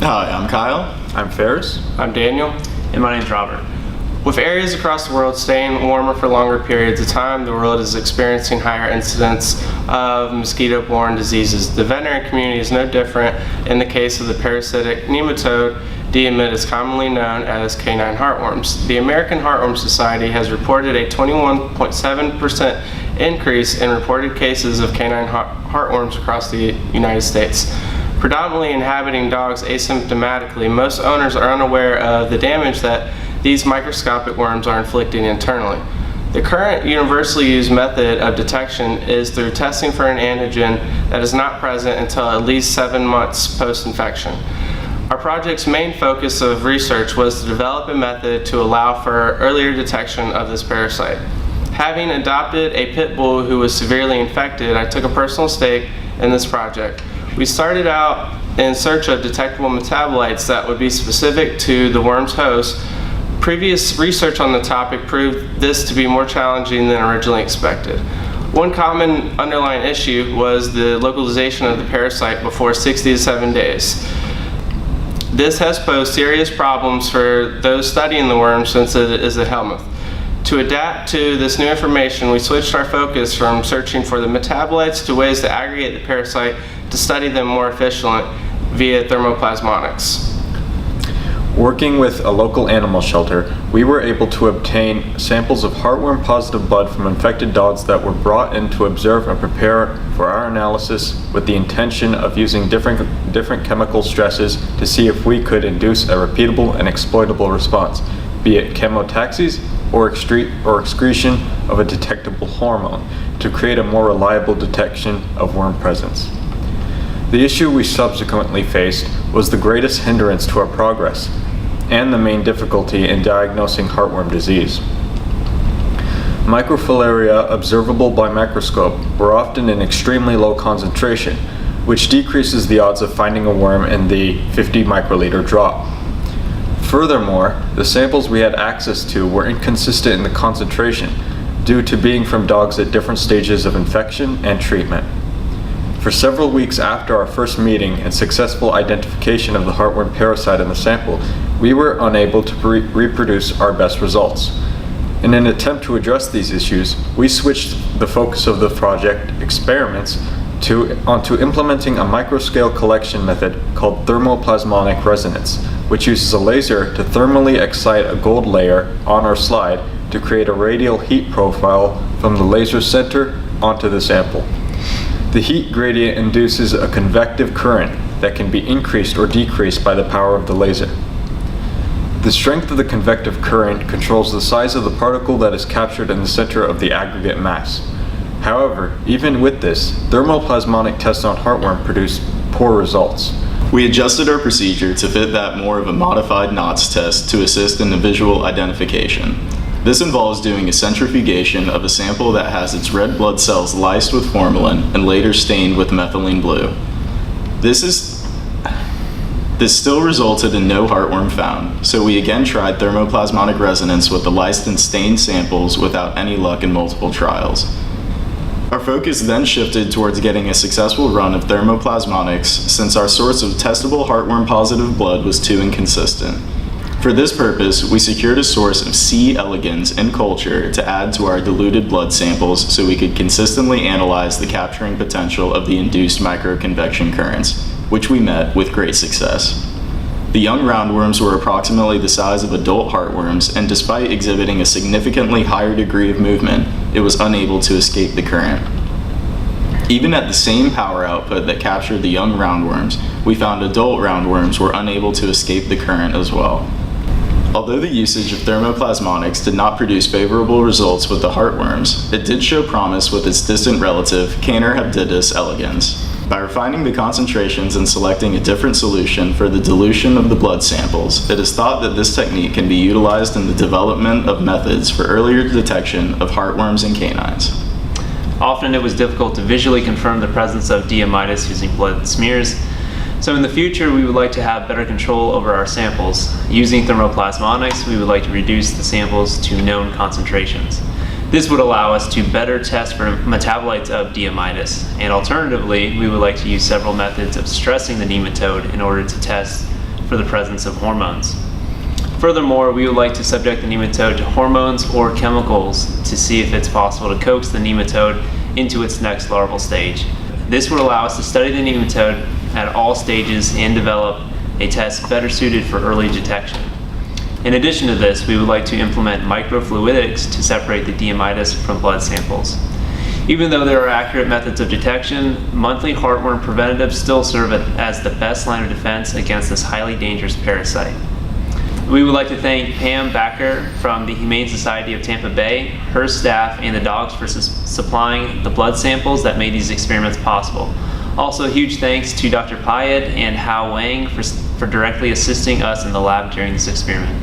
Hi, I'm Kyle. I'm Faris. I'm Daniel. And my name's Robert. With areas across the world staying warmer for longer periods of time, the world is experiencing higher incidence of mosquito-borne diseases. The veterinary community is no different in the case of the parasitic nematode Diamitis, commonly known as canine heartworms. The American Heartworm Society has reported a 21.7% increase in reported cases of canine heartworms across the United States. Predominantly inhabiting dogs asymptomatically, most owners are unaware of the damage that these microscopic worms are inflicting internally. The current universally used method of detection is through testing for an antigen that is not present until at least 7 months post-infection. Our project's main focus of research was to develop a method to allow for earlier detection of this parasite. Having adopted a pit bull who was severely infected, I took a personal stake in this project. We started out in search of detectable metabolites that would be specific to the worm's host. Previous research on the topic proved this to be more challenging than originally expected. One common underlying issue was the localization of the parasite before 60 to 7 days. This has posed serious problems for those studying the worm since it is a helminth. To adapt to this new information, we switched our focus from searching for the metabolites to ways to aggregate the parasite to study them more efficiently via thermoplasmonics. Working with a local animal shelter, we were able to obtain samples of heartworm-positive blood from infected dogs that were brought in to observe and prepare for our analysis with the intention of using different chemical stresses to see if we could induce a repeatable and exploitable response, be it chemotaxis or excretion of a detectable hormone, to create a more reliable detection of worm presence. The issue we subsequently faced was the greatest hindrance to our progress and the main difficulty in diagnosing heartworm disease. Microfilaria observable by microscope were often in extremely low concentration, which decreases the odds of finding a worm in the 50 microliter drop. Furthermore, the samples we had access to were inconsistent in the concentration due to being from dogs at different stages of infection and treatment. For several weeks after our first meeting and successful identification of the heartworm parasite in the sample, we were unable to reproduce our best results. In an attempt to address these issues, we switched the focus of the project experiments onto implementing a microscale collection method called thermoplasmonic resonance, which uses a laser to thermally excite a gold layer on our slide to create a radial heat profile from the laser center onto the sample. The heat gradient induces a convective current that can be increased or decreased by the power of the laser. The strength of the convective current controls the size of the particle that is captured in the center of the aggregate mass. However, even with this, thermoplasmonic tests on heartworm produced poor results. We adjusted our procedure to fit that more of a modified Knots test to assist in the visual identification. This involves doing a centrifugation of a sample that has its red blood cells lysed with formalin and later stained with methylene blue. This still resulted in no heartworm found, so we again tried thermoplasmonic resonance with the lysed and stained samples without any luck in multiple trials. Our focus then shifted towards getting a successful run of thermoplasmonics since our source of testable heartworm-positive blood was too inconsistent. For this purpose, we secured a source of C. elegans in culture to add to our diluted blood samples so we could consistently analyze the capturing potential of the induced microconvection currents, which we met with great success. The young roundworms were approximately the size of adult heartworms, and despite exhibiting a significantly higher degree of movement, it was unable to escape the current. Even at the same power output that captured the young roundworms, we found adult roundworms were unable to escape the current as well. Although the usage of thermoplasmonics did not produce favorable results with the heartworms, it did show promise with its distant relative, Caenorhabditis elegans. By refining the concentrations and selecting a different solution for the dilution of the blood samples, it is thought that this technique can be utilized in the development of methods for earlier detection of heartworms in canines. Often it was difficult to visually confirm the presence of Diamitis using blood smears, so in the future we would like to have better control over our samples. Using thermoplasmonics, we would like to reduce the samples to known concentrations. This would allow us to better test for metabolites of Diamitis, and alternatively, we would like to use several methods of stressing the nematode in order to test for the presence of hormones. Furthermore, we would like to subject the nematode to hormones or chemicals to see if it's possible to coax the nematode into its next larval stage. This would allow us to study the nematode at all stages and develop a test better suited for early detection. In addition to this, we would like to implement microfluidics to separate the Diamitis from blood samples. Even though there are accurate methods of detection, monthly heartworm preventatives still serve as the best line of defense against this highly dangerous parasite. We would like to thank Pam Backer from the Humane Society of Tampa Bay, her staff, and the dogs for supplying the blood samples that made these experiments possible. Also, huge thanks to Dr. Payet and Hao Wang for directly assisting us in the lab during this experiment.